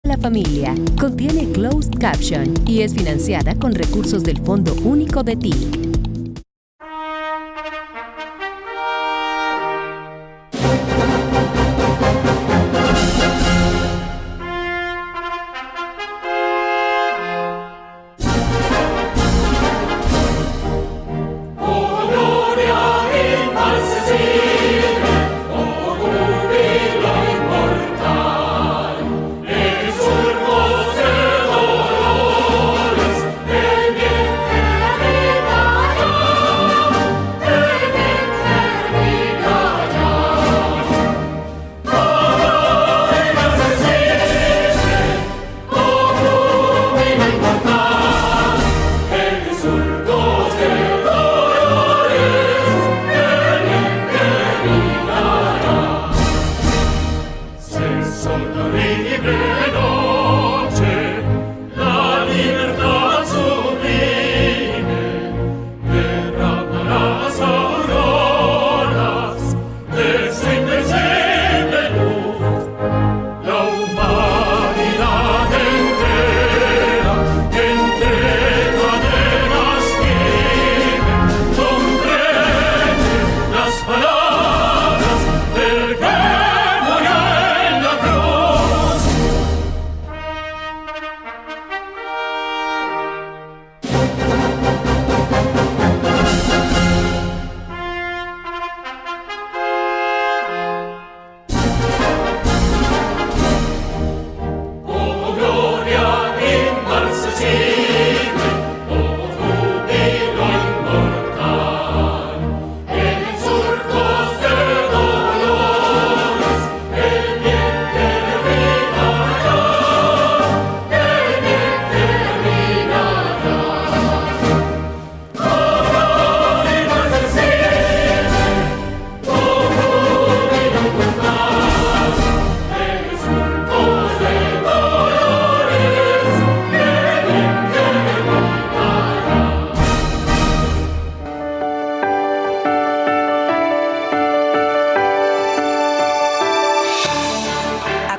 La familia contiene closed caption y es financiada con recursos del Fondo Único de TIC.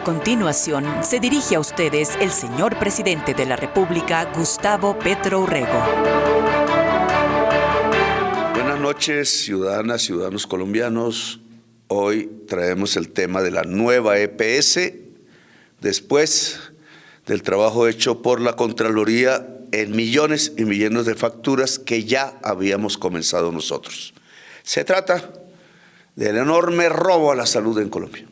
A continuación, se dirige a ustedes el señor presidente de la República, Gustavo Petro Urrego. Buenas noches, ciudadanas, ciudadanos colombianos. Hoy traemos el tema de la nueva EPS, después del trabajo hecho por la Contraloría en millones y millones de facturas que ya habíamos comenzado nosotros. Se trata del enorme robo a la salud en Colombia.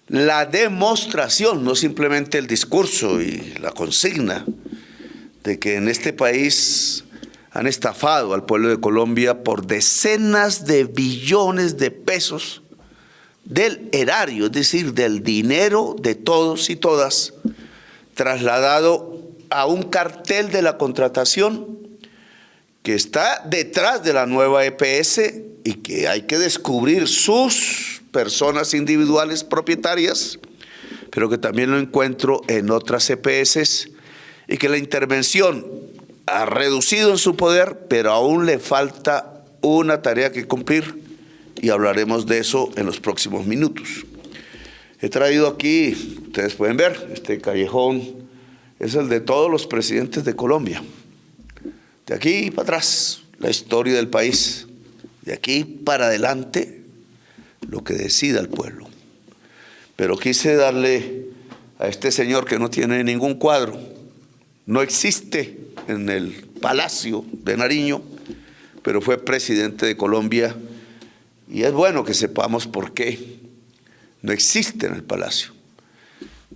La demostración, no simplemente el discurso y la consigna de que en este país han estafado al pueblo de Colombia por decenas de billones de pesos del erario, es decir, del dinero de todos y todas, trasladado a un cartel de la contratación que está detrás de la nueva EPS y que hay que descubrir sus personas individuales propietarias, pero que también lo encuentro en otras EPS y que la intervención ha reducido en su poder, pero aún le falta una tarea que cumplir y hablaremos de eso en los próximos minutos. He traído aquí, ustedes pueden ver, este callejón es el de todos los presidentes de Colombia. De aquí para atrás, la historia del país. De aquí para adelante, lo que decida el pueblo. Pero quise darle a este señor que no tiene ningún cuadro, no existe en el Palacio de Nariño, pero fue presidente de Colombia y es bueno que sepamos por qué no existe en el Palacio.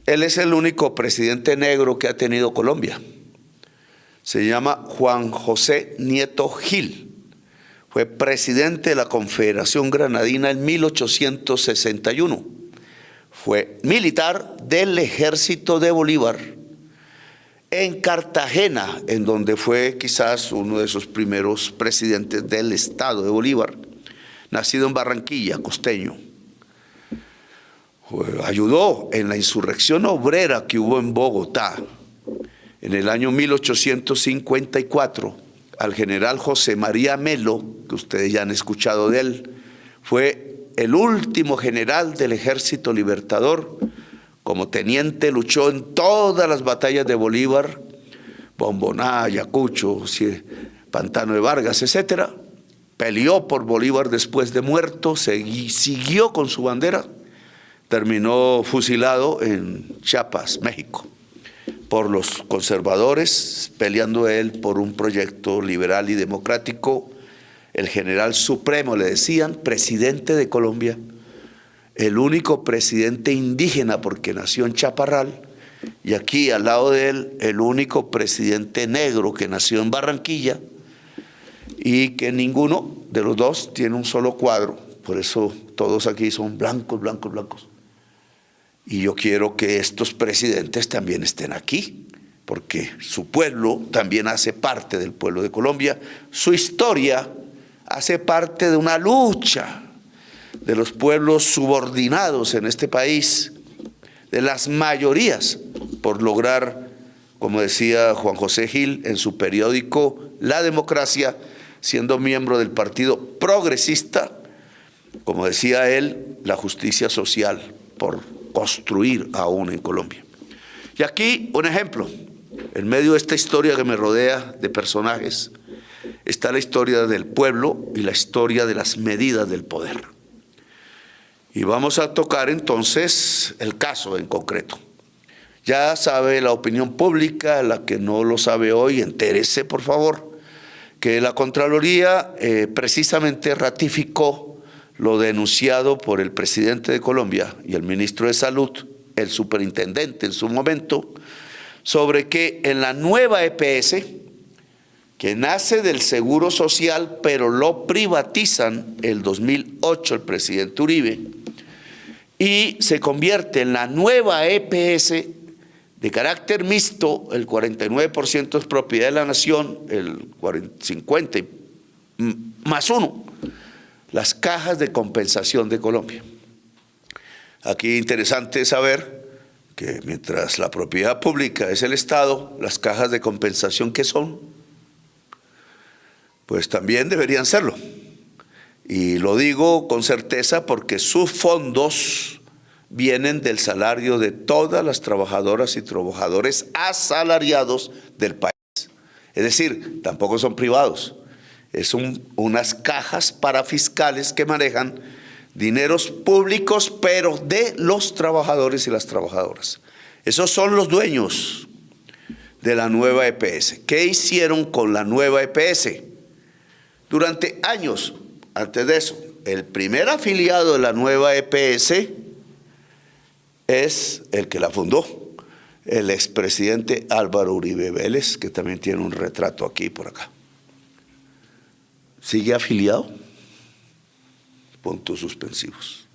Él es el único presidente negro que ha tenido Colombia. Se llama Juan José Nieto Gil. Fue presidente de la Confederación Granadina en 1861. Fue militar del Ejército de Bolívar en Cartagena, en donde fue quizás uno de esos primeros presidentes del Estado de Bolívar, nacido en Barranquilla, costeño. Ayudó en la insurrección obrera que hubo en Bogotá en el año 1854 al general José María Melo, que ustedes ya han escuchado de él. Fue el último general del Ejército Libertador como teniente luchó en todas las batallas de Bolívar, Bomboná, Ayacucho, Pantano de Vargas, etc. Peleó por Bolívar después de muerto, siguió con su bandera, terminó fusilado en Chiapas, México, por los conservadores, peleando él por un proyecto liberal y democrático. El general supremo, le decían, presidente de Colombia, el único presidente indígena porque nació en Chaparral, y aquí al lado de él el único presidente negro que nació en Barranquilla, y que ninguno de los dos tiene un solo cuadro, por eso todos aquí son blancos, blancos, blancos. Y yo quiero que estos presidentes también estén aquí, porque su pueblo también hace parte del pueblo de Colombia, su historia hace parte de una lucha de los pueblos subordinados en este país, de las mayorías, por lograr, como decía Juan José Gil en su periódico La Democracia, siendo miembro del Partido Progresista, como decía él, la justicia social por construir aún en Colombia. Y aquí un ejemplo, en medio de esta historia que me rodea de personajes, está la historia del pueblo y la historia de las medidas del poder. Y vamos a tocar entonces el caso en concreto. Ya sabe la opinión pública, la que no lo sabe hoy, entérese por favor, que la Contraloría precisamente ratificó lo denunciado por el presidente de Colombia y el ministro de Salud, el superintendente en su momento, sobre que en la nueva EPS, que nace del Seguro Social, pero lo privatizan el 2008 el presidente Uribe, y se convierte en la nueva EPS de carácter mixto, el 49% es propiedad de la nación, el 50 más 1, las cajas de compensación de Colombia. Aquí interesante saber que mientras la propiedad pública es el Estado, las cajas de compensación, ¿qué son? Pues también deberían serlo. Y lo digo con certeza porque sus fondos vienen del salario de todas las trabajadoras y trabajadores asalariados del país. Es decir, tampoco son privados. Es unas cajas parafiscales que manejan dineros públicos, pero de los trabajadores y las trabajadoras. Esos son los dueños de la nueva EPS. ¿Qué hicieron con la nueva EPS? Durante años, antes de eso, el primer afiliado de la nueva EPS es el que la fundó, el expresidente Álvaro Uribe Vélez, que también tiene un retrato aquí y por acá. ¿Sigue afiliado? Puntos suspensivos.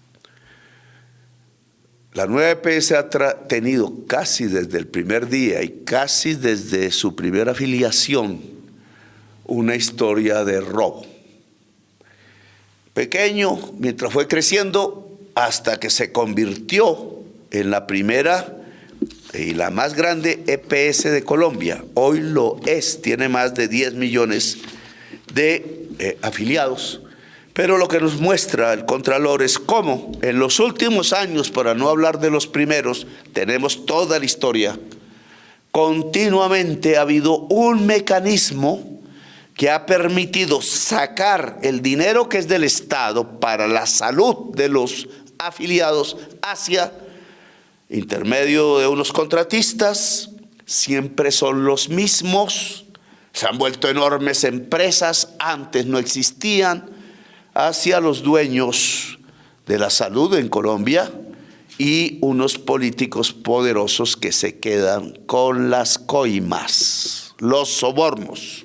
La nueva EPS ha tenido casi desde el primer día y casi desde su primera afiliación una historia de robo. Pequeño, mientras fue creciendo, hasta que se convirtió en la primera y la más grande EPS de Colombia. Hoy lo es, tiene más de 10 millones de afiliados. Pero lo que nos muestra el Contralor es cómo en los últimos años, para no hablar de los primeros, tenemos toda la historia, continuamente ha habido un mecanismo que ha permitido sacar el dinero que es del Estado para la salud de los afiliados hacia intermedio de unos contratistas, siempre son los mismos, se han vuelto enormes empresas, antes no existían, hacia los dueños de la salud en Colombia y unos políticos poderosos que se quedan con las coimas, los sobornos.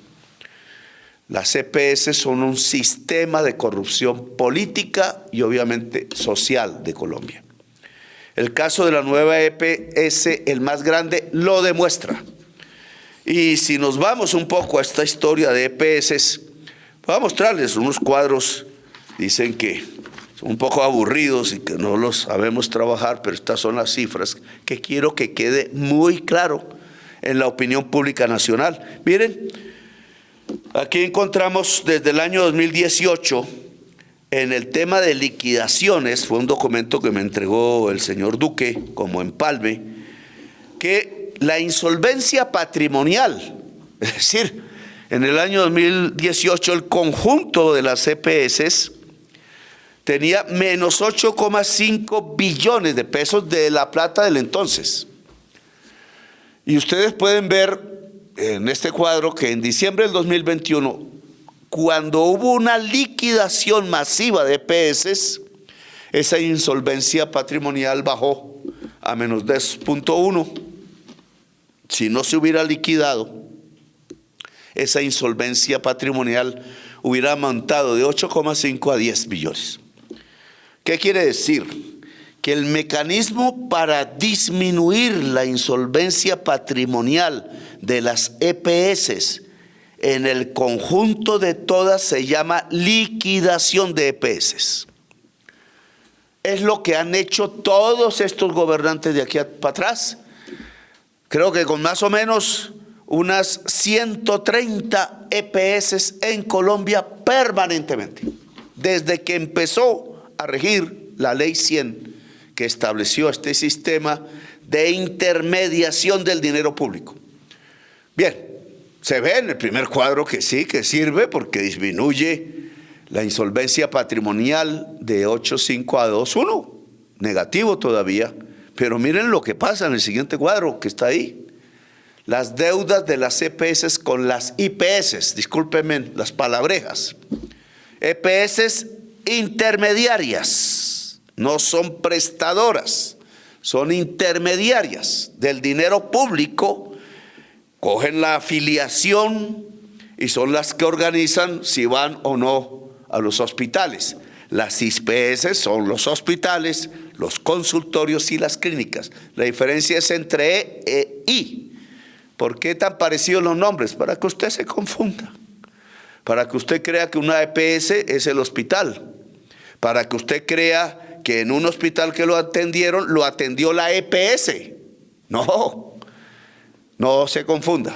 Las EPS son un sistema de corrupción política y obviamente social de Colombia. El caso de la nueva EPS, el más grande, lo demuestra. Y si nos vamos un poco a esta historia de EPS, voy a mostrarles unos cuadros. Dicen que son un poco aburridos y que no los sabemos trabajar, pero estas son las cifras que quiero que quede muy claro en la opinión pública nacional. Miren, aquí encontramos desde el año 2018 En el tema de liquidaciones, fue un documento que me entregó el señor Duque como empalme, que la insolvencia patrimonial, es decir, en el año 2018 el conjunto de las EPS tenía menos 8,5 billones de pesos de la plata del entonces. Y ustedes pueden ver en este cuadro que en diciembre del 2021, cuando hubo una liquidación masiva de EPS, esa insolvencia patrimonial bajó a menos 10,1. Si no se hubiera liquidado, esa insolvencia patrimonial hubiera aumentado de 8,5 a 10 billones. ¿Qué quiere decir? Que el mecanismo para disminuir la insolvencia patrimonial de las EPS en el conjunto de todas se llama liquidación de EPS. Es lo que han hecho todos estos gobernantes de aquí para atrás. Creo que con más o menos unas 130 EPS en Colombia permanentemente, desde que empezó a regir la Ley 100, que estableció este sistema de intermediación del dinero público. Bien, se ve en el primer cuadro que sí, que sirve porque disminuye la insolvencia patrimonial de 8,5 a 2,1, negativo todavía, pero miren lo que pasa en el siguiente cuadro que está ahí. Las deudas de las EPS con las IPS, discúlpenme las palabrejas, EPS intermediarias, no son prestadoras, son intermediarias del dinero público, cogen la afiliación y son las que organizan si van o no a los hospitales. Las IPS son los hospitales, los consultorios y las clínicas. La diferencia es entre E e I. ¿Por qué tan parecidos los nombres? Para que usted se confunda, para que usted crea que una EPS es el hospital, para que usted crea que en un hospital que lo atendieron, lo atendió la EPS. No, no se confunda.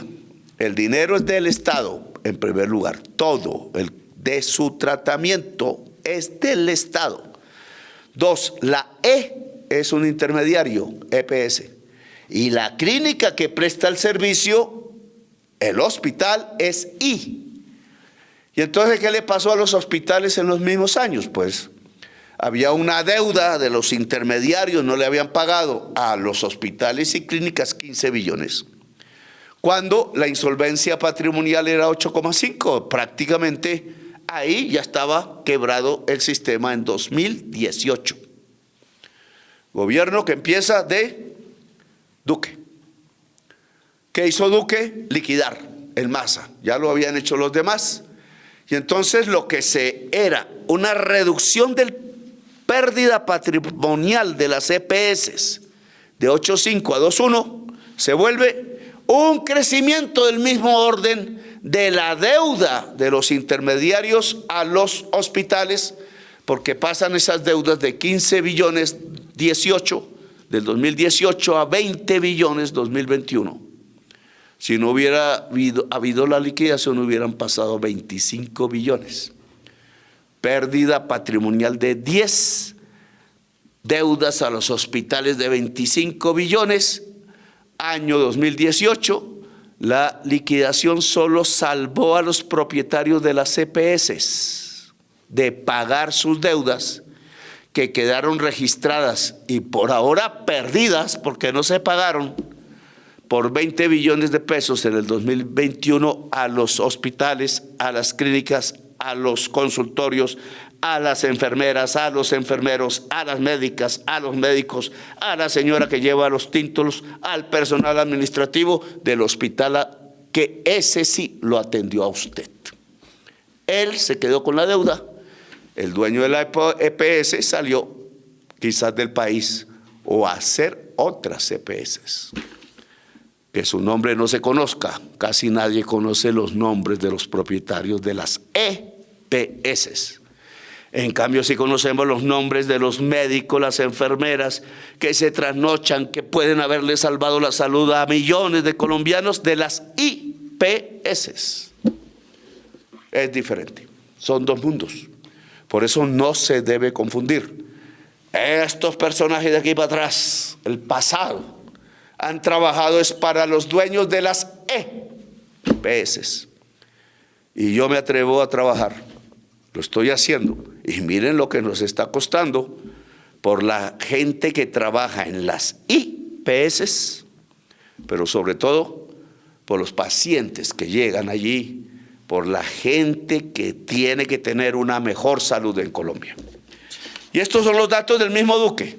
El dinero es del Estado, en primer lugar. Todo el de su tratamiento es del Estado. 2, la E es un intermediario, EPS. Y la clínica que presta el servicio, el hospital, es I. Y entonces, ¿qué le pasó a los hospitales en los mismos años? Pues había una deuda de los intermediarios, no le habían pagado a los hospitales y clínicas 15 billones. Cuando la insolvencia patrimonial era 8,5, prácticamente ahí ya estaba quebrado el sistema en 2018. Gobierno que empieza de Duque. ¿Qué hizo Duque? Liquidar en masa. Ya lo habían hecho los demás. Y entonces lo que era una reducción de pérdida patrimonial de las EPS de 8,5 a 2,1 se vuelve un crecimiento del mismo orden de la deuda de los intermediarios a los hospitales, porque pasan esas deudas de 15 billones 18 del 2018 a 20 billones 2021. Si no hubiera habido la liquidación, hubieran pasado 25 billones. Pérdida patrimonial de 10, deudas a los hospitales de 25 billones. Año 2018, la liquidación solo salvó a los propietarios de las EPS de pagar sus deudas que quedaron registradas y por ahora perdidas porque no se pagaron por 20 billones de pesos en el 2021 a los hospitales, a las clínicas, a los consultorios, a las enfermeras, a los enfermeros, a las médicas, a los médicos, a la señora que lleva los títulos, al personal administrativo del hospital, que ese sí lo atendió a usted. Él se quedó con la deuda. El dueño de la EPS salió quizás del país o a hacer otras EPS. Que su nombre no se conozca. Casi nadie conoce los nombres de los propietarios de las EPS. En cambio, sí conocemos los nombres de los médicos, las enfermeras que se trasnochan, que pueden haberle salvado la salud a millones de colombianos de las IPS. Es diferente. Son dos mundos. Por eso no se debe confundir. Estos personajes de aquí para atrás, el pasado, han trabajado es para los dueños de las EPS. Y yo me atrevo a trabajar, lo estoy haciendo. Y miren lo que nos está costando por la gente que trabaja en las IPS, pero sobre todo por los pacientes que llegan allí, por la gente que tiene que tener una mejor salud en Colombia. Y estos son los datos del mismo Duque.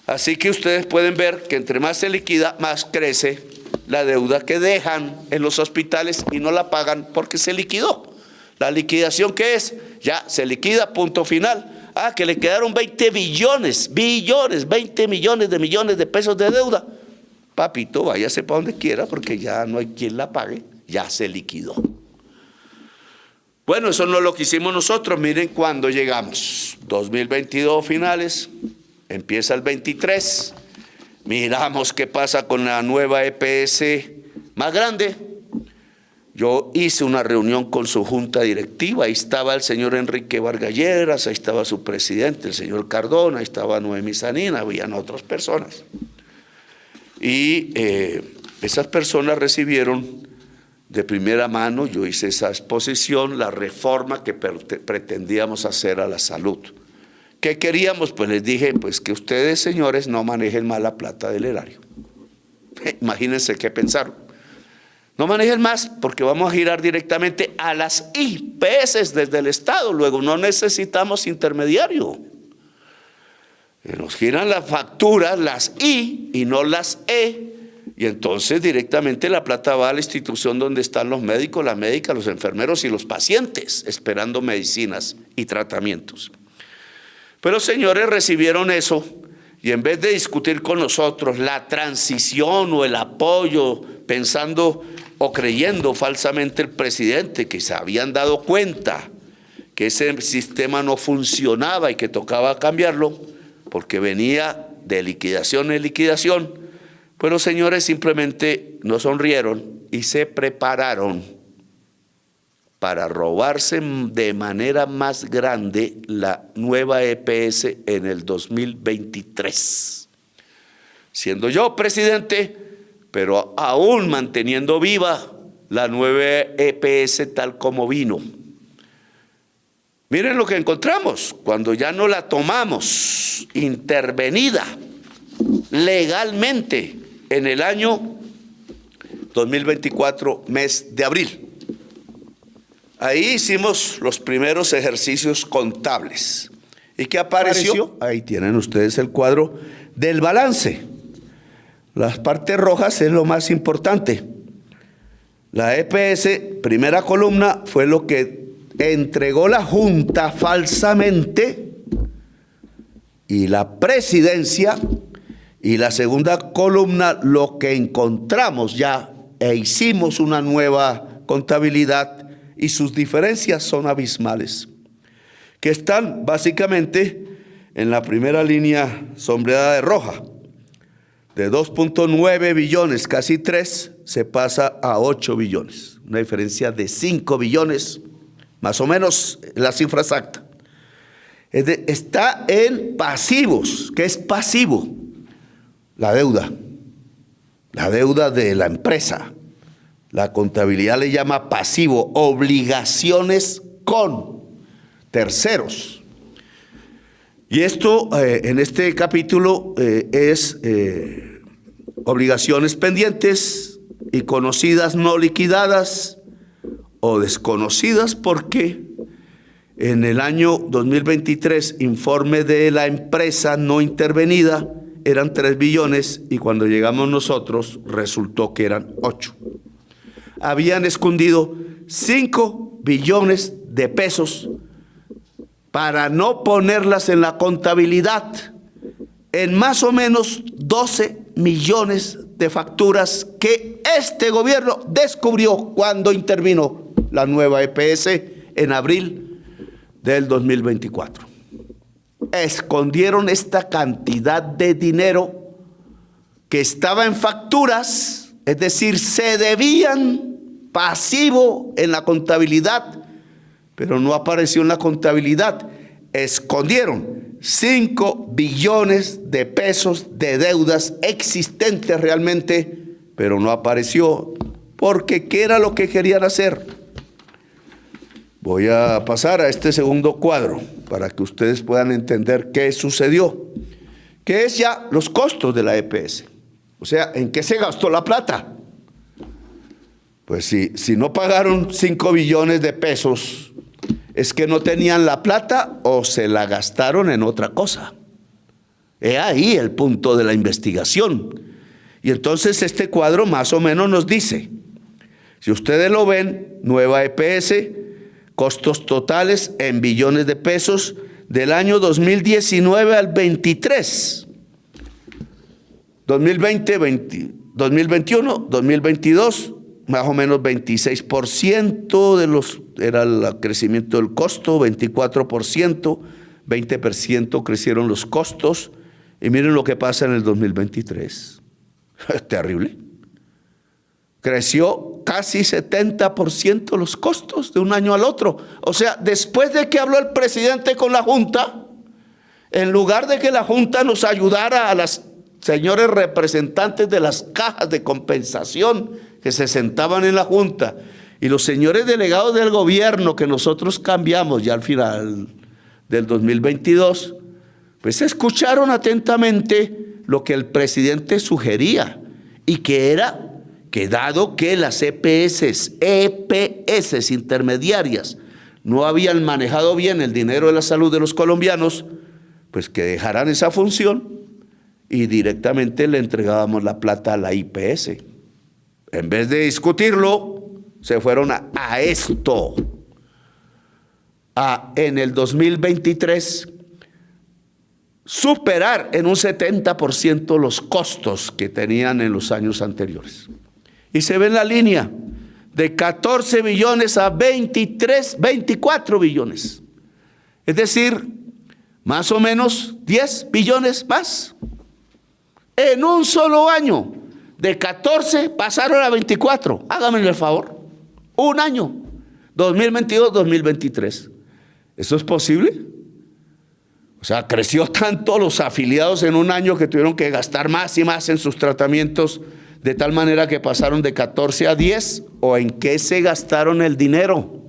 Así que ustedes pueden ver que entre más se liquida, más crece la deuda que dejan en los hospitales y no la pagan porque se liquidó. La liquidación, ¿qué es? Ya se liquida, punto final. Ah, que le quedaron 20 billones, 20 millones de pesos de deuda. Papito, váyase para donde quiera porque ya no hay quien la pague, ya se liquidó. Bueno, eso no es lo que hicimos nosotros. Miren cuando llegamos, 2022 finales, empieza el 23, miramos qué pasa con la nueva EPS más grande. Yo hice una reunión con su junta directiva, ahí estaba el señor Enrique Vargas Lleras, ahí estaba su presidente, el señor Cardona, ahí estaba Noemí Sanina, habían otras personas. Y esas personas recibieron de primera mano, yo hice esa exposición, la reforma que pretendíamos hacer a la salud. ¿Qué queríamos? Pues les dije, pues que ustedes, señores, no manejen más la plata del erario. Imagínense qué pensaron. No manejen más porque vamos a girar directamente a las IPS desde el Estado. Luego no necesitamos intermediario. Nos giran las facturas, las I y no las E. Y entonces directamente la plata va a la institución donde están los médicos, las médicas, los enfermeros y los pacientes esperando medicinas y tratamientos. Pero señores, recibieron eso y en vez de discutir con nosotros la transición o el apoyo, pensando o creyendo falsamente el presidente que se habían dado cuenta que ese sistema no funcionaba y que tocaba cambiarlo porque venía de liquidación en liquidación, pues los señores simplemente no sonrieron y se prepararon para robarse de manera más grande la nueva EPS en el 2023. Siendo yo presidente, pero aún manteniendo viva la nueva EPS tal como vino. Miren lo que encontramos cuando ya no la tomamos intervenida legalmente en el año 2024, mes de abril. Ahí hicimos los primeros ejercicios contables. ¿Y qué apareció? Ahí tienen ustedes el cuadro del balance. Las partes rojas es lo más importante. La EPS, primera columna, fue lo que entregó la Junta falsamente y la presidencia, y la segunda columna, lo que encontramos ya e hicimos una nueva contabilidad y sus diferencias son abismales, que están básicamente en la primera línea sombreada de roja. De 2.9 billones, casi 3, se pasa a 8 billones. Una diferencia de 5 billones, más o menos la cifra exacta. Está en pasivos. ¿Qué es pasivo? La deuda de la empresa. La contabilidad le llama pasivo, obligaciones con terceros. Y esto en este capítulo es obligaciones pendientes y conocidas no liquidadas o desconocidas, porque en el año 2023, informe de la empresa no intervenida, eran 3 billones y cuando llegamos nosotros resultó que eran 8. Habían escondido 5 billones de pesos para no ponerlas en la contabilidad, en más o menos 12 millones de facturas que este gobierno descubrió cuando intervino la nueva EPS en abril del 2024. Escondieron esta cantidad de dinero que estaba en facturas, es decir, se debían pasivo en la contabilidad pero no apareció en la contabilidad. Escondieron 5 billones de pesos de deudas existentes realmente, pero no apareció, porque ¿qué era lo que querían hacer? Voy a pasar a este segundo cuadro para que ustedes puedan entender qué sucedió, que es ya los costos de la EPS. O sea, ¿en qué se gastó la plata? Pues si no pagaron 5 billones de pesos, es que no tenían la plata o se la gastaron en otra cosa. He ahí el punto de la investigación. Y entonces este cuadro más o menos nos dice, si ustedes lo ven, nueva EPS, costos totales en billones de pesos del año 2019 al 23. 2020, 2021, 2022, más o menos 26% era el crecimiento del costo, 24%, 20% crecieron los costos. Y miren lo que pasa en el 2023. Es terrible. Creció casi 70% los costos de un año al otro. O sea, después de que habló el presidente con la Junta, en lugar de que la Junta nos ayudara a las señores representantes de las cajas de compensación que se sentaban en la Junta y los señores delegados del gobierno que nosotros cambiamos ya al final del 2022, pues escucharon atentamente lo que el presidente sugería, y que era que dado que las EPS intermediarias no habían manejado bien el dinero de la salud de los colombianos, pues que dejaran esa función y directamente le entregábamos la plata a la IPS. En vez de discutirlo, se fueron a esto. En el 2023, superar en un 70% los costos que tenían en los años anteriores. Y se ve en la línea de 14 billones a 24 billones. Es decir, más o menos 10 billones más. En un solo año, de 14 pasaron a 24. Háganme el favor. Un año, 2022-2023. ¿Eso es posible? O sea, creció tanto los afiliados en un año que tuvieron que gastar más y más en sus tratamientos, de tal manera que pasaron de 14 a 10, ¿o en qué se gastaron el dinero?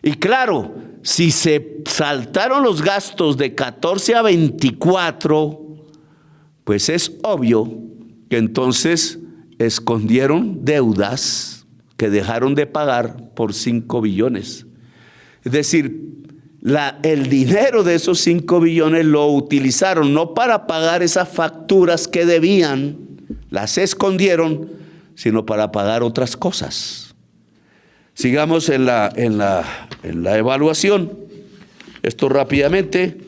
Y claro, si se saltaron los gastos de 14 a 24, pues es obvio que entonces escondieron deudas que dejaron de pagar por 5 billones. Es decir, el dinero de esos 5 billones lo utilizaron no para pagar esas facturas que debían, las escondieron, sino para pagar otras cosas. Sigamos en la evaluación. Esto rápidamente.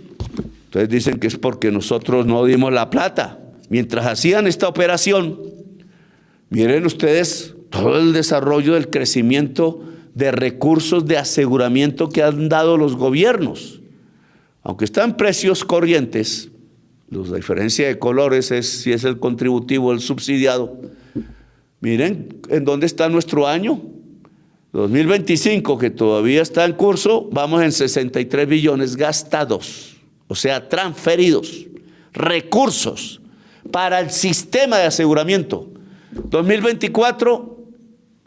Entonces dicen que es porque nosotros no dimos la plata. Mientras hacían esta operación, miren ustedes todo el desarrollo del crecimiento de recursos de aseguramiento que han dado los gobiernos. Aunque están precios corrientes, la diferencia de colores es si es el contributivo o el subsidiado. Miren en dónde está nuestro año. 2025, que todavía está en curso, vamos en 63 billones gastados, o sea, transferidos, recursos para el sistema de aseguramiento. 2024,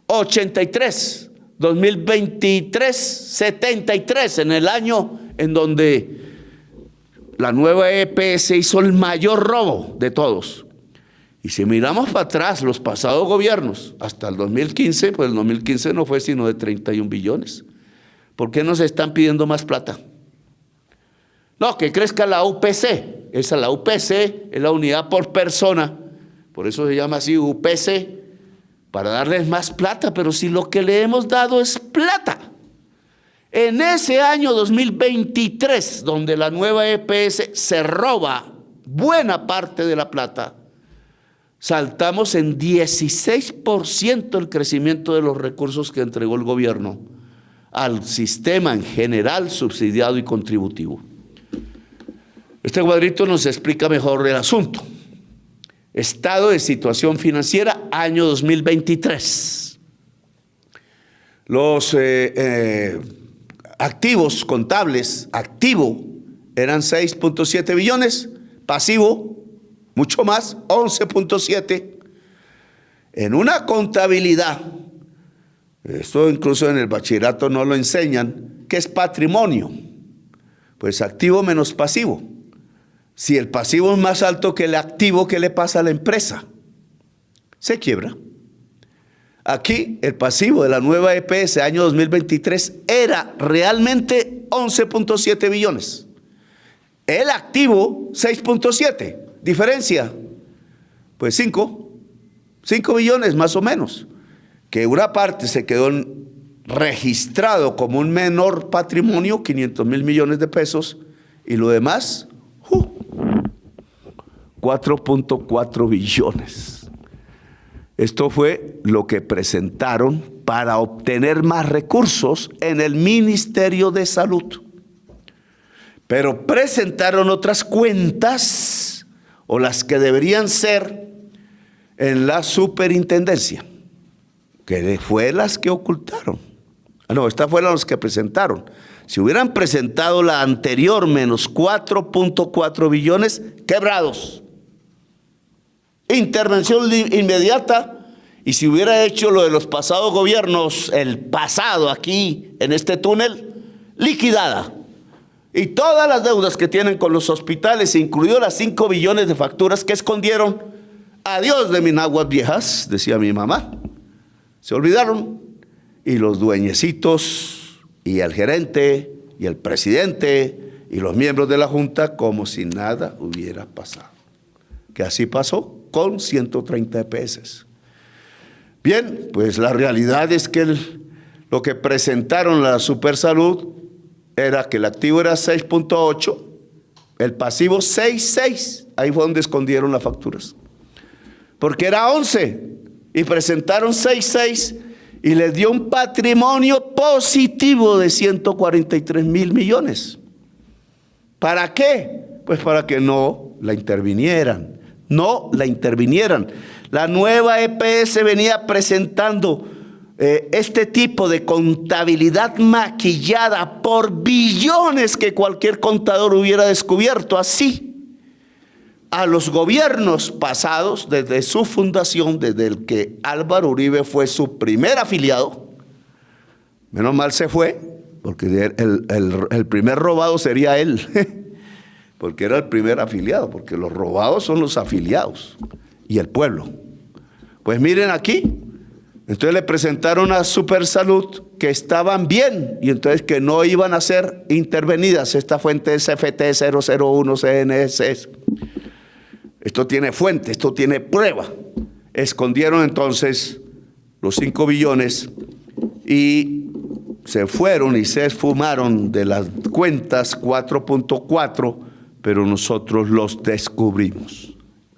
83. 2023, 73, en el año en donde la nueva EPS hizo el mayor robo de todos. Y si miramos para atrás los pasados gobiernos, hasta el 2015, pues el 2015 no fue sino de 31 billones. ¿Por qué nos están pidiendo más plata? No, que crezca la UPC. Esa, la UPC es la unidad por persona, por eso se llama así UPC, para darles más plata, pero si lo que le hemos dado es plata. En ese año 2023, donde la nueva EPS se roba buena parte de la plata, saltamos en 16% el crecimiento de los recursos que entregó el gobierno al sistema en general, subsidiado y contributivo. Este cuadrito nos explica mejor el asunto. Estado de situación financiera, año 2023. Los activos contables, activo eran 6.7 billones, pasivo mucho más, 11.7. En una contabilidad, esto incluso en el bachillerato no lo enseñan, ¿qué es patrimonio? Pues activo menos pasivo. Si el pasivo es más alto que el activo, ¿qué le pasa a la empresa? Se quiebra. Aquí el pasivo de la nueva EPS año 2023 era realmente 11.7 billones. El activo 6.7. Diferencia, pues 5 billones más o menos. Que una parte se quedó registrado como un menor patrimonio, 500.000 millones de pesos, y lo demás, 4.4 billones. Esto fue lo que presentaron para obtener más recursos en el Ministerio de Salud. Pero presentaron otras cuentas, o las que deberían ser, en la superintendencia, que fue las que ocultaron. No, estas fueron las que presentaron. Si hubieran presentado la anterior, menos 4.4 billones, quebrados. Intervención inmediata, y si hubiera hecho lo de los pasados gobiernos, el pasado aquí, en este túnel, liquidada. Y todas las deudas que tienen con los hospitales, incluido las 5 billones de facturas que escondieron, adiós de mis aguas viejas, decía mi mamá. Se olvidaron, y los dueñecitos, y el gerente, y el presidente, y los miembros de la Junta, como si nada hubiera pasado. Que así pasó con 130 EPS. Bien, pues la realidad es que lo que presentaron la Supersalud era que el activo era 6.8, el pasivo 6.6. Ahí fue donde escondieron las facturas. Porque era 11 y presentaron 6.6 y les dio un patrimonio positivo de 143.000 millones. ¿Para qué? Pues para que no la intervinieran. La nueva EPS venía presentando este tipo de contabilidad maquillada por billones que cualquier contador hubiera descubierto así a los gobiernos pasados, desde su fundación, desde el que Álvaro Uribe fue su primer afiliado. Menos mal se fue, porque el primer robado sería él, porque era el primer afiliado, porque los robados son los afiliados y el pueblo. Pues miren aquí, entonces le presentaron a Supersalud que estaban bien y entonces que no iban a ser intervenidas. Esta fuente es FT 001 CNS. Esto tiene fuente, esto tiene prueba. Escondieron entonces los 5 billones y se fueron y se esfumaron de las cuentas 4.4, pero nosotros los descubrimos.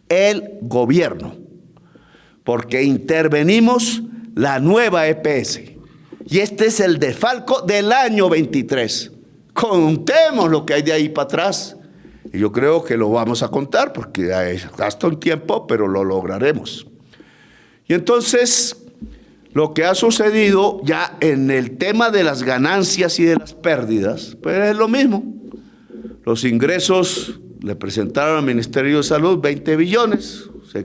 El gobierno, porque intervenimos la nueva EPS. Y este es el desfalco del año 23. Contemos lo que hay de ahí para atrás. Y yo creo que lo vamos a contar porque gasta un tiempo, pero lo lograremos. Y entonces, lo que ha sucedido ya en el tema de las ganancias y de las pérdidas, pues es lo mismo. Los ingresos le presentaron al Ministerio de Salud 20 billones, se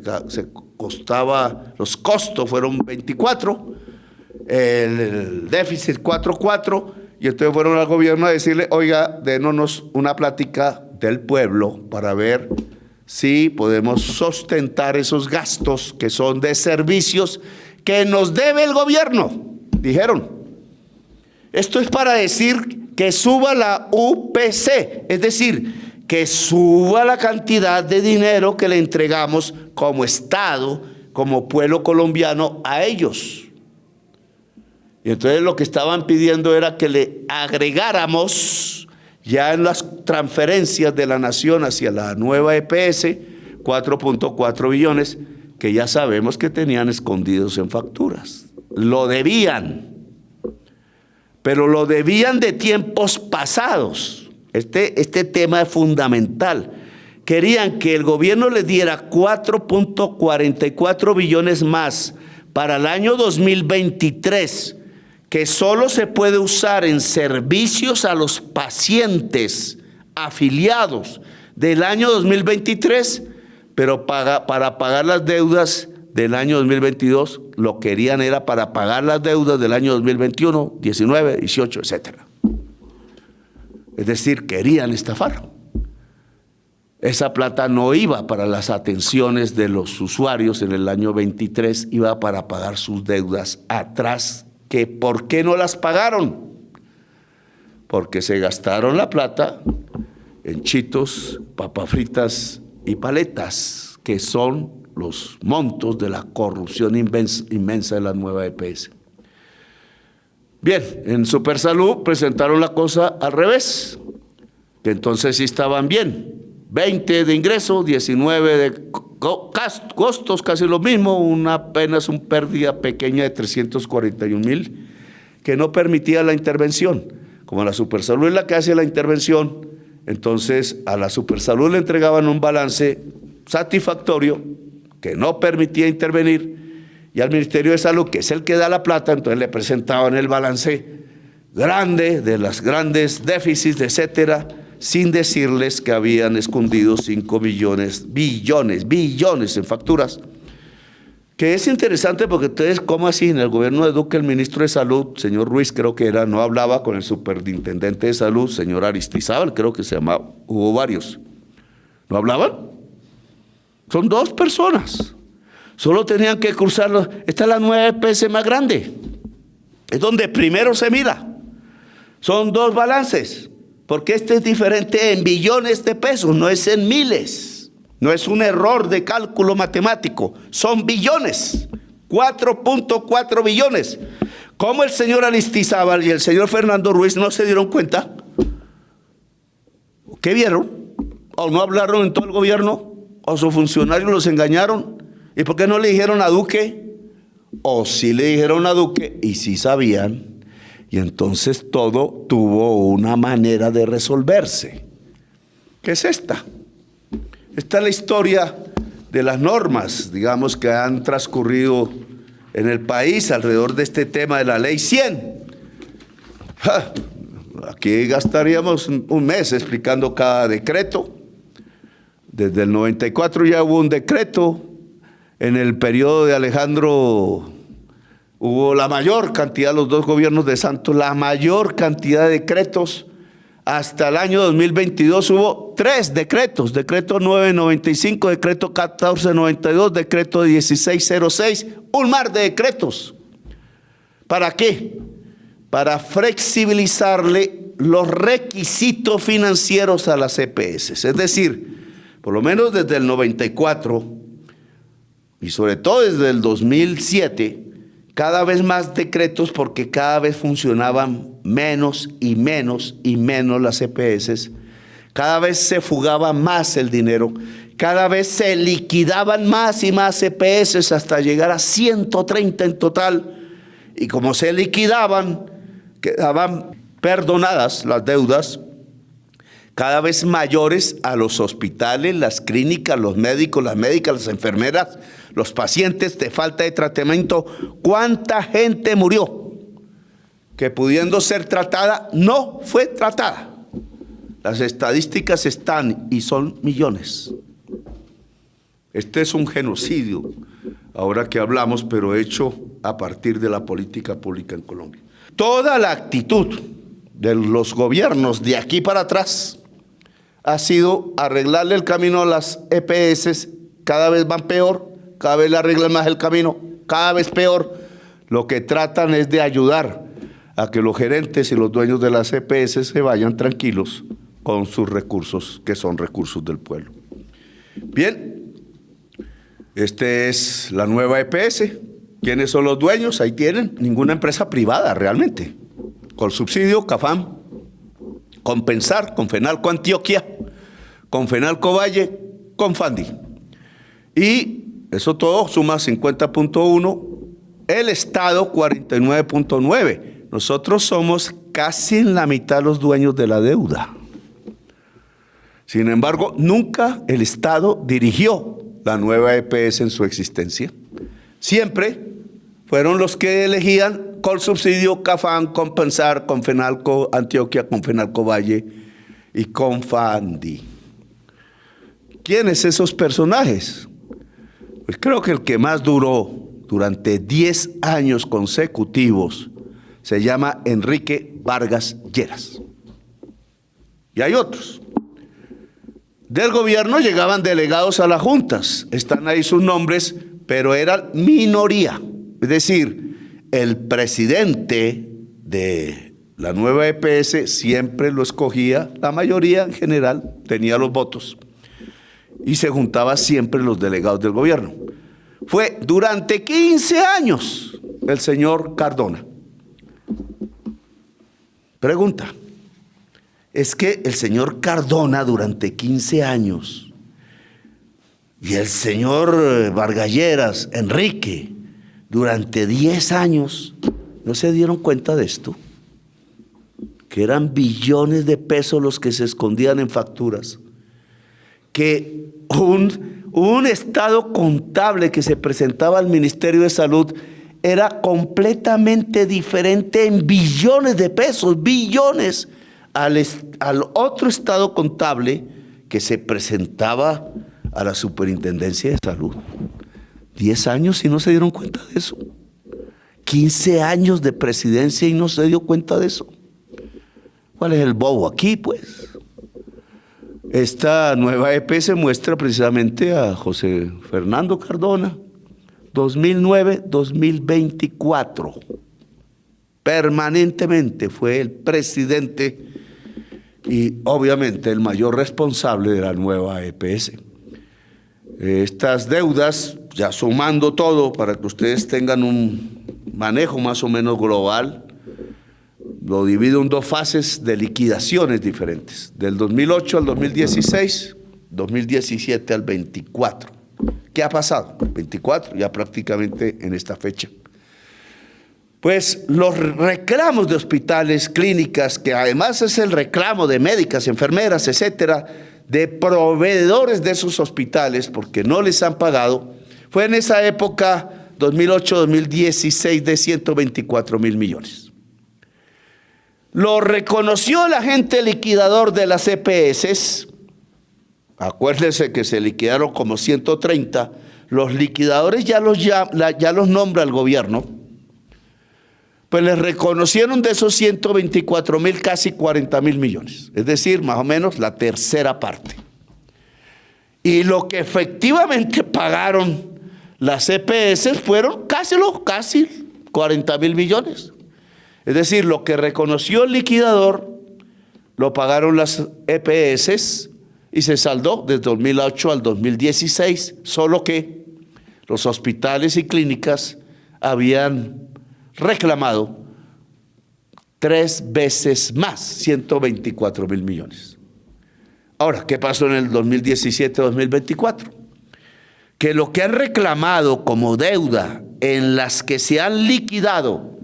costaba, los costos fueron 24, el déficit 4.4, y entonces fueron al gobierno a decirle, oiga, dénos una plática del pueblo para ver si podemos sustentar esos gastos que son de servicios que nos debe el gobierno, dijeron. Esto es para decir que suba la UPC, es decir, que suba la cantidad de dinero que le entregamos como Estado, como pueblo colombiano a ellos. Y entonces lo que estaban pidiendo era que le agregáramos ya en las transferencias de la nación hacia la nueva EPS 4.4 billones que ya sabemos que tenían escondidos en facturas. Lo debían, pero lo debían de tiempos pasados. Este tema es fundamental. Querían que el gobierno les diera 4.44 billones más para el año 2023, que solo se puede usar en servicios a los pacientes afiliados del año 2023, pero para pagar las deudas del año 2022, lo querían era para pagar las deudas del año 2021, 19, 18, etcétera. Es decir, querían estafar. Esa plata no iba para las atenciones de los usuarios en el año 23, iba para pagar sus deudas atrás. ¿Por qué no las pagaron? Porque se gastaron la plata en chitos, papas fritas y paletas, que son los montos de la corrupción inmensa de la nueva EPS. Bien, en Supersalud presentaron la cosa al revés, que entonces sí estaban bien. 20 de ingreso, 19 de costos, casi lo mismo, apenas una pérdida pequeña de 341,000 que no permitía la intervención. Como la Supersalud es la que hace la intervención, entonces a la Supersalud le entregaban un balance satisfactorio que no permitía intervenir, y al Ministerio de Salud, que es el que da la plata, entonces le presentaban el balance grande de los grandes déficits, etcétera, sin decirles que habían escondido 5 billones en facturas. Que es interesante porque ustedes, ¿cómo así? En el gobierno de Duque, el ministro de Salud, señor Ruiz, creo que era, no hablaba con el superintendente de Salud, señor Aristizábal, creo que se llamaba, hubo varios. ¿No hablaban? Son 2 personas. Solo tenían que cruzarlo. Esta es la nueva EPS más grande. Es donde primero se mira. Son 2 balances. Porque este es diferente en billones de pesos, no es en miles. No es un error de cálculo matemático, son billones. 4.4 billones. ¿Cómo el señor Aristizábal y el señor Fernando Ruiz no se dieron cuenta? ¿Qué vieron? ¿O no hablaron en todo el gobierno? ¿O sus funcionarios los engañaron? ¿Y por qué no le dijeron a Duque? ¿O sí le dijeron a Duque y sí sabían? Y entonces todo tuvo una manera de resolverse. ¿Qué es esta? Esta es la historia de las normas, digamos, que han transcurrido en el país alrededor de este tema de la Ley 100. Aquí gastaríamos un mes explicando cada decreto. Desde el 94 ya hubo un decreto. En el periodo de Alejandro hubo la mayor cantidad, los 2 gobiernos de Santos, la mayor cantidad de decretos. Hasta el año 2022 hubo 3 decretos, decreto 995, decreto 1492, decreto 1606, un mar de decretos. ¿Para qué? Para flexibilizarle los requisitos financieros a las EPS. Es decir, por lo menos desde el 94 y sobre todo desde el 2007, cada vez más decretos porque cada vez funcionaban menos y menos y menos las EPS, cada vez se fugaba más el dinero, cada vez se liquidaban más y más EPS hasta llegar a 130 en total, y como se liquidaban, quedaban perdonadas las deudas cada vez mayores a los hospitales, las clínicas, los médicos, las médicas, las enfermeras, los pacientes de falta de tratamiento. ¿Cuánta gente murió que pudiendo ser tratada no fue tratada? Las estadísticas están y son millones. Este es un genocidio, ahora que hablamos, pero hecho a partir de la política pública en Colombia. Toda la actitud de los gobiernos de aquí para atrás ha sido arreglarle el camino a las EPS. Cada vez van peor, cada vez le arreglan más el camino, cada vez peor. Lo que tratan es de ayudar a que los gerentes y los dueños de las EPS se vayan tranquilos con sus recursos, que son recursos del pueblo. Bien, esta es la nueva EPS. ¿Quiénes son los dueños? Ahí tienen. Ninguna empresa privada realmente. Con subsidio, CAFAM, Compensar, Confenalco Antioquia, Confenalco Valle, Confandi. Y eso todo suma 50.1, el Estado 49.9. Nosotros somos casi en la mitad los dueños de la deuda. Sin embargo, nunca el Estado dirigió la nueva EPS en su existencia. Siempre fueron los que elegían Colsubsidio, Cafam, Compensar, Confenalco Antioquia, Confenalco Valle y Confandi. ¿Quiénes esos personajes? Pues creo que el que más duró durante 10 años consecutivos se llama Enrique Vargas Lleras. Y hay otros. Del gobierno llegaban delegados a las juntas, están ahí sus nombres, pero eran minoría. Es decir, el presidente de la nueva EPS siempre lo escogía, la mayoría en general tenía los votos, y se juntaba siempre los delegados del gobierno. Fue durante 15 años el señor Cardona. Pregunta. Es que el señor Cardona durante 15 años y el señor Vargas Lleras, Enrique, durante 10 años, ¿no se dieron cuenta de esto? Que eran billones de pesos los que se escondían en facturas, que un estado contable que se presentaba al Ministerio de Salud era completamente diferente en billones de pesos, billones, al otro estado contable que se presentaba a la Superintendencia de Salud. 10 años y no se dieron cuenta de eso. 15 años de presidencia y no se dio cuenta de eso. ¿Cuál es el bobo aquí, pues? Esta nueva EPS muestra precisamente a José Fernando Cardona, 2009-2024. Permanentemente fue el presidente y obviamente el mayor responsable de la nueva EPS. Estas deudas, ya sumando todo para que ustedes tengan un manejo más o menos global, lo divido en dos fases de liquidaciones diferentes, del 2008 al 2016, 2017 al 24. ¿Qué ha pasado? 24, ya prácticamente en esta fecha. Pues los reclamos de hospitales, clínicas, que además es el reclamo de médicas, enfermeras, etcétera, de proveedores de esos hospitales porque no les han pagado, fue en esa época 2008-2016 de 124.000 millones. Lo reconoció el agente liquidador de las EPS. Acuérdense que se liquidaron como 130. Los liquidadores ya los nombra el gobierno. Pues les reconocieron de esos 124.000 casi 40.000 millones. Es decir, más o menos la tercera parte. Y lo que efectivamente pagaron las EPS fueron casi 40.000 millones. Es decir, lo que reconoció el liquidador lo pagaron las EPS y se saldó desde 2008 al 2016, solo que los hospitales y clínicas habían reclamado 3 veces más, 124.000 millones. Ahora, ¿qué pasó en el 2017-2024? Que lo que han reclamado como deuda en las que se han liquidado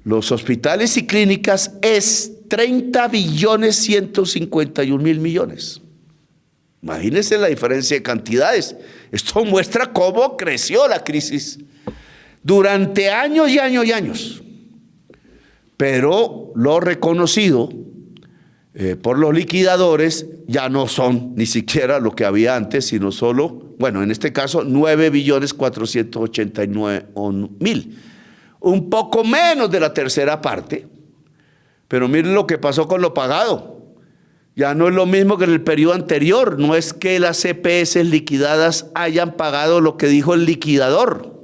los hospitales y clínicas es 30.151.000 millones. Imagínense la diferencia de cantidades. Esto muestra cómo creció la crisis durante años y años y años. Pero lo reconocido por los liquidadores ya no son ni siquiera lo que había antes, sino solo, bueno, en este caso 9.489.000. Un poco menos de la tercera parte, pero miren lo que pasó con lo pagado. Ya no es lo mismo que en el periodo anterior. No es que las EPS liquidadas hayan pagado lo que dijo el liquidador,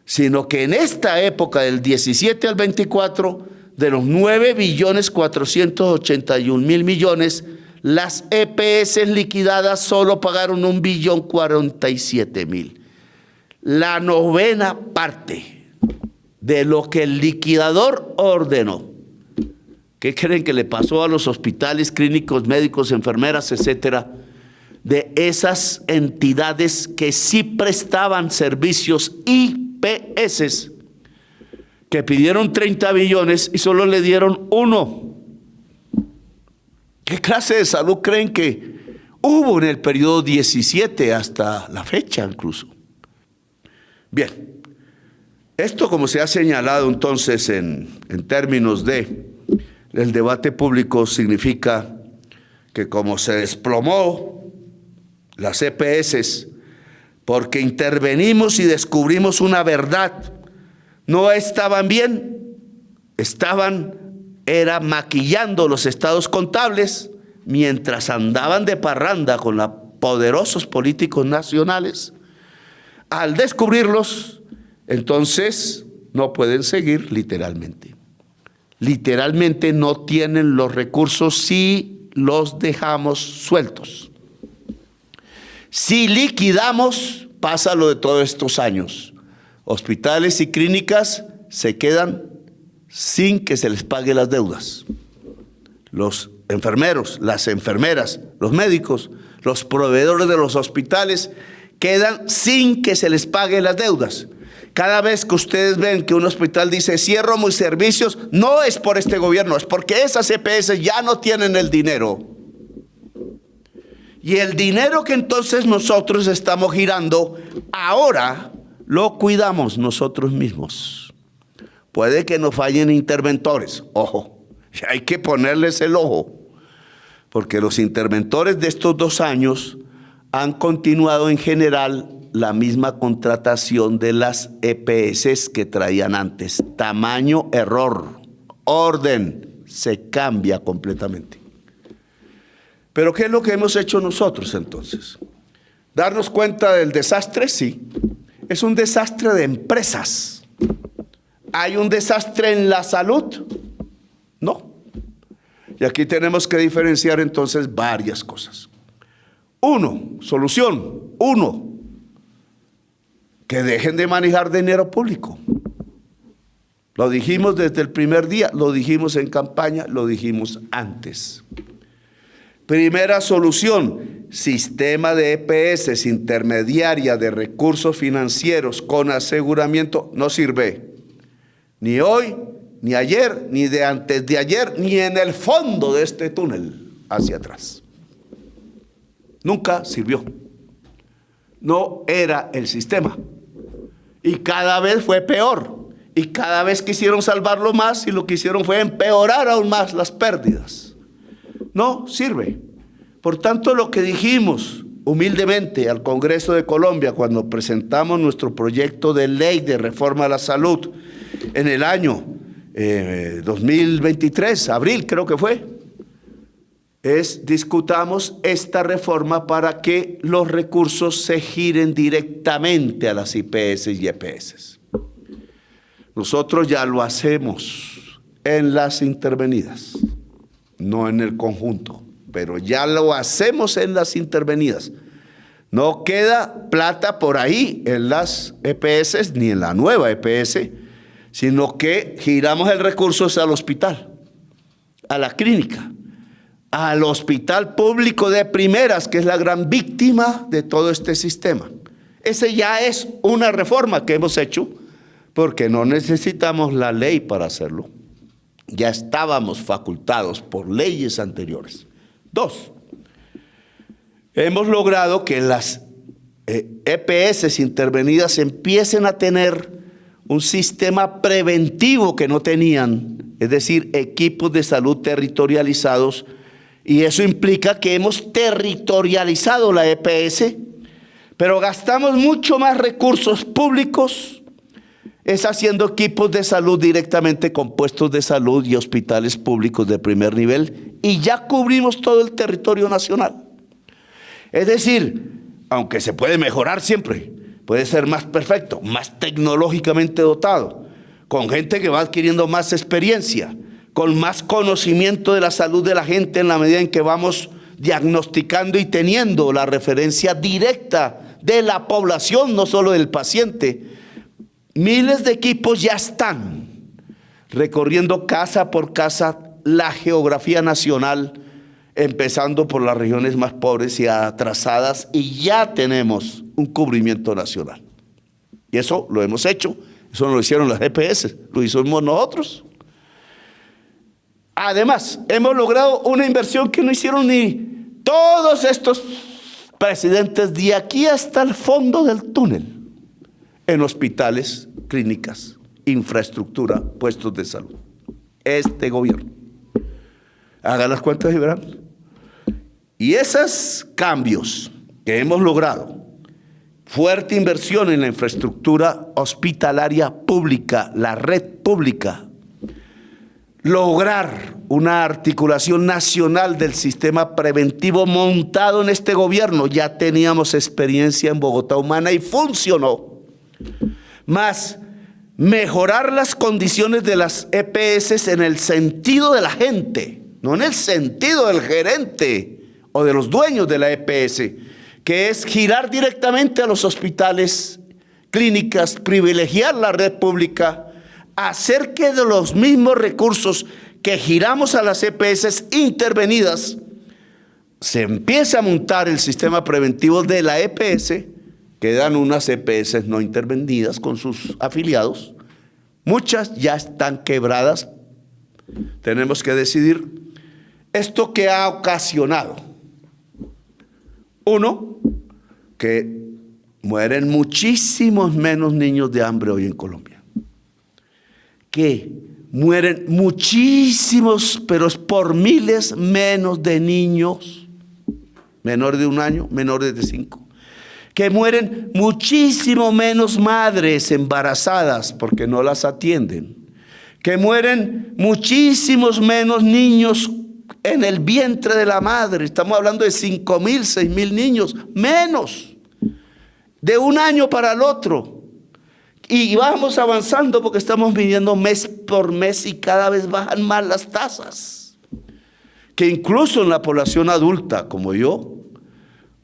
sino que en esta época del 17 al 24, de los 9.481.000 millones, las EPS liquidadas solo pagaron 1.047.000. La novena parte de lo que el liquidador ordenó. ¿Qué creen que le pasó a los hospitales, clínicos, médicos, enfermeras, etcétera? De esas entidades que sí prestaban servicios IPS, que pidieron 30 billones y solo le dieron 1. ¿Qué clase de salud creen que hubo en el periodo 17 hasta la fecha incluso? Bien. Esto, como se ha señalado entonces en términos de el debate público, significa que como se desplomó las EPS porque intervenimos y descubrimos una verdad, no estaban bien, era maquillando los estados contables mientras andaban de parranda con los poderosos políticos nacionales. Al descubrirlos, entonces no pueden seguir literalmente. Literalmente no tienen los recursos si los dejamos sueltos. Si liquidamos, pasa lo de todos estos años. Hospitales y clínicas se quedan sin que se les pague las deudas. Los enfermeros, las enfermeras, los médicos, los proveedores de los hospitales quedan sin que se les pague las deudas. Cada vez que ustedes ven que un hospital dice cierro mis servicios, no es por este gobierno, es porque esas EPS ya no tienen el dinero. Y el dinero que entonces nosotros estamos girando, ahora lo cuidamos nosotros mismos. Puede que nos fallen interventores, ojo, hay que ponerles el ojo, porque los interventores de estos 2 años han continuado en general la misma contratación de las EPS que traían antes. Tamaño, error, orden, se cambia completamente. Pero ¿qué es lo que hemos hecho nosotros entonces? ¿Darnos cuenta del desastre? Sí. Es un desastre de empresas. ¿Hay un desastre en la salud? No. Y aquí tenemos que diferenciar entonces varias cosas. Solución, que dejen de manejar dinero público. Lo dijimos desde el primer día, lo dijimos en campaña, lo dijimos antes. Primera solución, sistema de EPS intermediaria de recursos financieros con aseguramiento no sirve. Ni hoy, ni ayer, ni de antes de ayer, ni en el fondo de este túnel hacia atrás. Nunca sirvió. No era el sistema. Y cada vez fue peor. Y cada vez quisieron salvarlo más y lo que hicieron fue empeorar aún más las pérdidas. No sirve. Por tanto, lo que dijimos humildemente al Congreso de Colombia cuando presentamos nuestro proyecto de ley de reforma a la salud en el año 2023, abril creo que fue, es discutamos esta reforma para que los recursos se giren directamente a las IPS y EPS. Nosotros ya lo hacemos en las intervenidas, no en el conjunto, pero ya lo hacemos en las intervenidas. No queda plata por ahí en las EPS ni en la nueva EPS, sino que giramos el recurso al hospital, a la clínica, al hospital público de primeras, que es la gran víctima de todo este sistema. Ese ya es una reforma que hemos hecho porque no necesitamos la ley para hacerlo. Ya estábamos facultados por leyes anteriores. 2, hemos logrado que las EPS intervenidas empiecen a tener un sistema preventivo que no tenían, es decir, equipos de salud territorializados, y eso implica que hemos territorializado la EPS, pero gastamos mucho más recursos públicos, es haciendo equipos de salud directamente con puestos de salud y hospitales públicos de primer nivel, y ya cubrimos todo el territorio nacional. Es decir, aunque se puede mejorar siempre, puede ser más perfecto, más tecnológicamente dotado, con gente que va adquiriendo más experiencia, con más conocimiento de la salud de la gente en la medida en que vamos diagnosticando y teniendo la referencia directa de la población, no solo del paciente. Miles de equipos ya están recorriendo casa por casa la geografía nacional, empezando por las regiones más pobres y atrasadas, y ya tenemos un cubrimiento nacional. Y eso lo hemos hecho, eso no lo hicieron las EPS, lo hicimos nosotros. Además, hemos logrado una inversión que no hicieron ni todos estos presidentes de aquí hasta el fondo del túnel. en hospitales, clínicas, infraestructura, puestos de salud. Este gobierno. Hagan las cuentas y verán. Y esos cambios que hemos logrado, fuerte inversión en la infraestructura hospitalaria pública, la red pública, lograr una articulación nacional del sistema preventivo montado en este gobierno. Ya teníamos experiencia en Bogotá Humana y funcionó. Más mejorar las condiciones de las EPS en el sentido de la gente, no en el sentido del gerente o de los dueños de la EPS, que es girar directamente a los hospitales, clínicas, privilegiar la red pública, hacer que de los mismos recursos que giramos a las EPS intervenidas, se empiece a montar el sistema preventivo de la EPS. Quedan unas EPS no intervenidas con sus afiliados. Muchas ya están quebradas. Tenemos que decidir esto que ha ocasionado. Uno, que mueren muchísimos menos niños de hambre hoy en Colombia. Que mueren muchísimos, pero es por miles menos de niños, menores de 1 año, menores de 5. Que mueren muchísimo menos madres embarazadas porque no las atienden. Que mueren muchísimos menos niños en el vientre de la madre. Estamos hablando de 5.000, 6.000 niños, menos, de 1 año para el otro. Y vamos avanzando porque estamos viviendo mes por mes y cada vez bajan más las tasas. Que incluso en la población adulta, como yo,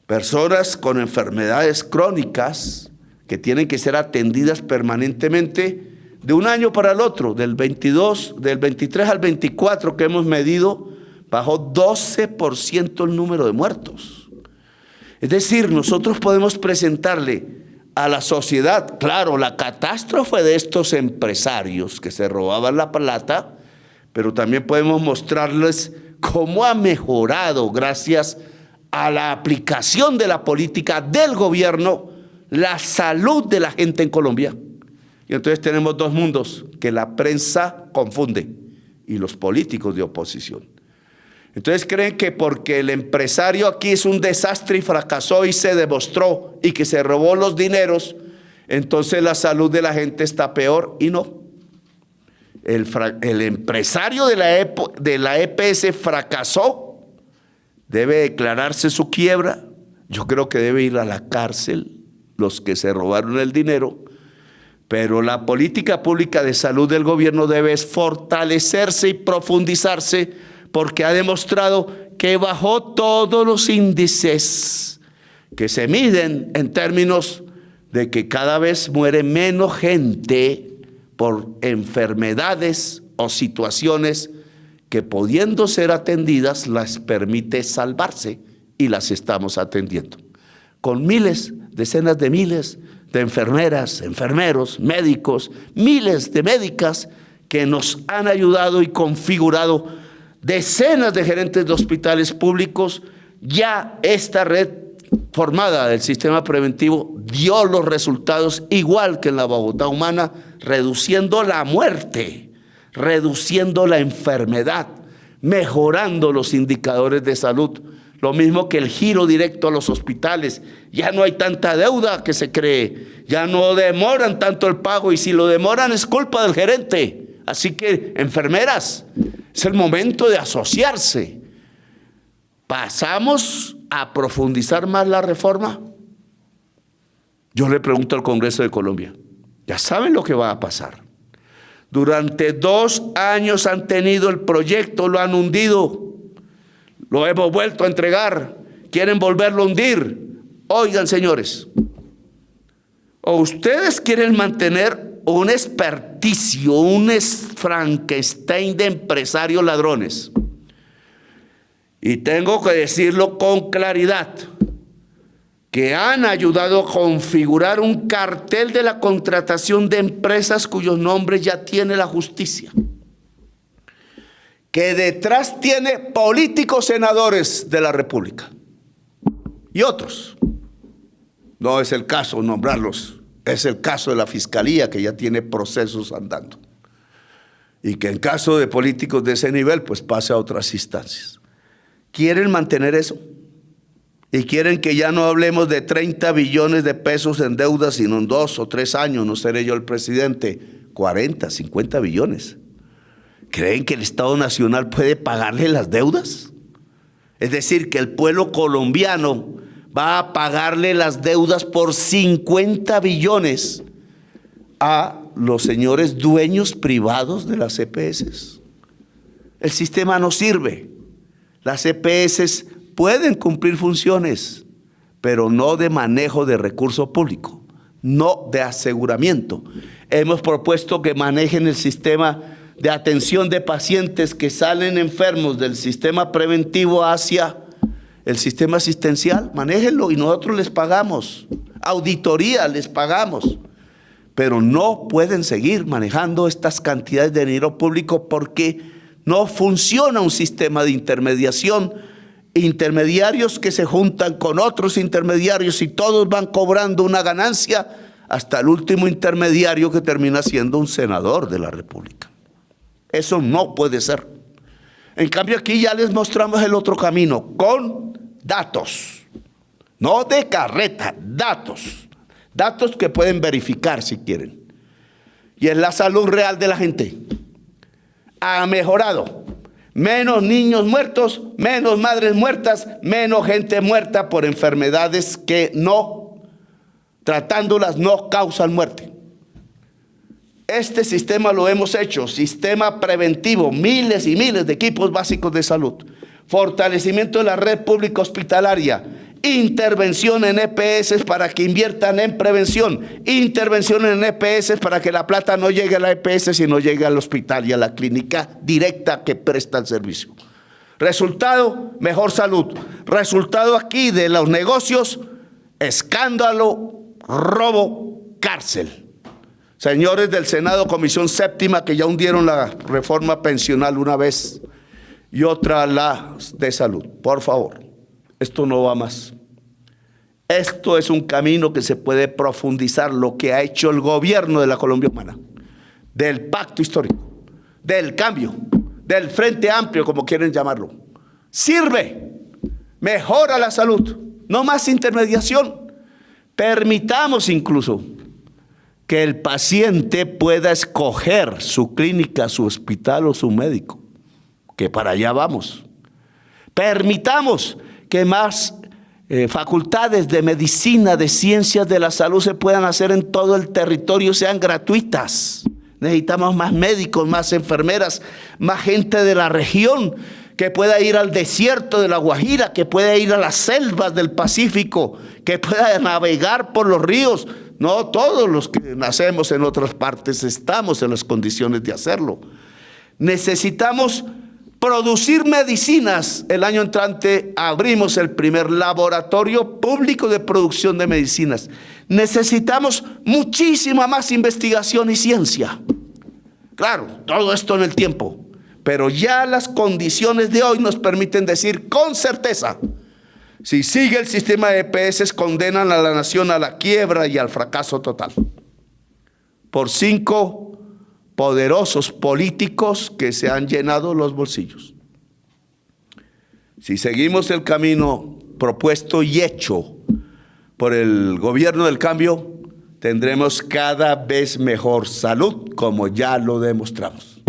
personas con enfermedades crónicas que tienen que ser atendidas permanentemente, de 1 año para el otro, del 23 al 24 que hemos medido, bajó 12% el número de muertos. Es decir, nosotros podemos presentarle a la sociedad, claro, la catástrofe de estos empresarios que se robaban la plata, pero también podemos mostrarles cómo ha mejorado gracias a la aplicación de la política del gobierno la salud de la gente en Colombia. Y entonces tenemos 2 mundos que la prensa confunde y los políticos de oposición. Entonces creen que porque el empresario aquí es un desastre y fracasó y se demostró y que se robó los dineros, entonces la salud de la gente está peor, y no. El empresario de la EPS fracasó, debe declararse su quiebra. Yo creo que debe ir a la cárcel los que se robaron el dinero, pero la política pública de salud del gobierno debe fortalecerse y profundizarse, porque ha demostrado que bajó todos los índices que se miden en términos de que cada vez muere menos gente por enfermedades o situaciones que, pudiendo ser atendidas, las permite salvarse, y las estamos atendiendo. Con miles, decenas de miles de enfermeras, enfermeros, médicos, miles de médicas que nos han ayudado y configurado decenas de gerentes de hospitales públicos. Ya esta red formada del sistema preventivo dio los resultados igual que en la Bogotá Humana, reduciendo la muerte, reduciendo la enfermedad, mejorando los indicadores de salud. Lo mismo que el giro directo a los hospitales. Ya no hay tanta deuda que se cree, ya no demoran tanto el pago, y si lo demoran es culpa del gerente. Así que, enfermeras, es el momento de asociarse. ¿Pasamos a profundizar más la reforma? Yo le pregunto al Congreso de Colombia, ya saben lo que va a pasar. Durante 2 años han tenido el proyecto, lo han hundido, lo hemos vuelto a entregar, quieren volverlo a hundir. Oigan, señores, o ustedes quieren mantener un experticio, un Frankenstein de empresarios ladrones. Y tengo que decirlo con claridad, que han ayudado a configurar un cartel de la contratación de empresas cuyos nombres ya tiene la justicia, que detrás tiene políticos senadores de la República y otros. No es el caso nombrarlos Es el caso de la Fiscalía, que ya tiene procesos andando. Y que en caso de políticos de ese nivel, pues pase a otras instancias. ¿Quieren mantener eso? Y quieren que ya no hablemos de 30 billones de pesos en deuda, sino en 2 o 3 años, no seré yo el presidente, 40, 50 billones. ¿Creen que el Estado Nacional puede pagarle las deudas? Es decir, que el pueblo colombiano va a pagarle las deudas por 50 billones a los señores dueños privados de las EPS. El sistema no sirve. Las EPS pueden cumplir funciones, pero no de manejo de recurso público, no de aseguramiento. Hemos propuesto que manejen el sistema de atención de pacientes que salen enfermos del sistema preventivo hacia el sistema asistencial. Manéjenlo y nosotros les pagamos. Auditoría les pagamos. Pero no pueden seguir manejando estas cantidades de dinero público porque no funciona un sistema de intermediación. Intermediarios que se juntan con otros intermediarios y todos van cobrando una ganancia hasta el último intermediario que termina siendo un senador de la República. Eso no puede ser. En cambio, aquí ya les mostramos el otro camino, con datos. No de carreta, datos. Datos que pueden verificar si quieren. Y es la salud real de la gente. Ha mejorado. Menos niños muertos, menos madres muertas, menos gente muerta por enfermedades que no, tratándolas, no causan muerte. Este sistema lo hemos hecho, sistema preventivo, miles y miles de equipos básicos de salud, fortalecimiento de la red pública hospitalaria, intervención en EPS para que inviertan en prevención, intervención en EPS para que la plata no llegue a la EPS, sino llegue al hospital y a la clínica directa que presta el servicio. Resultado, mejor salud. Resultado aquí de los negocios, escándalo, robo, cárcel. Señores del Senado, Comisión Séptima, que ya hundieron la reforma pensional una vez y otra la de salud. Por favor, esto no va más. Esto es un camino que se puede profundizar, lo que ha hecho el gobierno de la Colombia Humana, del pacto histórico, del cambio, del Frente Amplio, como quieren llamarlo. Sirve, mejora la salud, no más intermediación. Permitamos incluso que el paciente pueda escoger su clínica, su hospital o su médico, que para allá vamos. Permitamos que más facultades de medicina, de ciencias de la salud se puedan hacer en todo el territorio, sean gratuitas. Necesitamos más médicos, más enfermeras, más gente de la región que pueda ir al desierto de La Guajira, que pueda ir a las selvas del Pacífico, que pueda navegar por los ríos. No todos los que nacemos en otras partes estamos en las condiciones de hacerlo. Necesitamos producir medicinas. El año entrante abrimos el primer laboratorio público de producción de medicinas. Necesitamos muchísima más investigación y ciencia. Claro, todo esto en el tiempo. Pero ya las condiciones de hoy nos permiten decir con certeza, si sigue el sistema de EPS, condenan a la nación a la quiebra y al fracaso total. Por 5 poderosos políticos que se han llenado los bolsillos. Si seguimos el camino propuesto y hecho por el gobierno del cambio, tendremos cada vez mejor salud, como ya lo demostramos.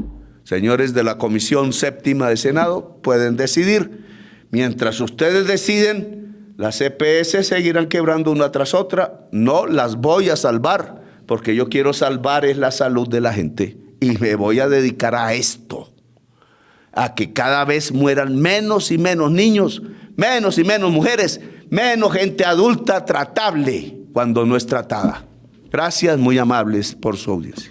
Señores de la Comisión Séptima de Senado, pueden decidir. Mientras ustedes deciden, las EPS seguirán quebrando una tras otra. No las voy a salvar, porque yo quiero salvar es la salud de la gente. Y me voy a dedicar a esto, a que cada vez mueran menos y menos niños, menos y menos mujeres, menos gente adulta tratable cuando no es tratada. Gracias, muy amables por su audiencia.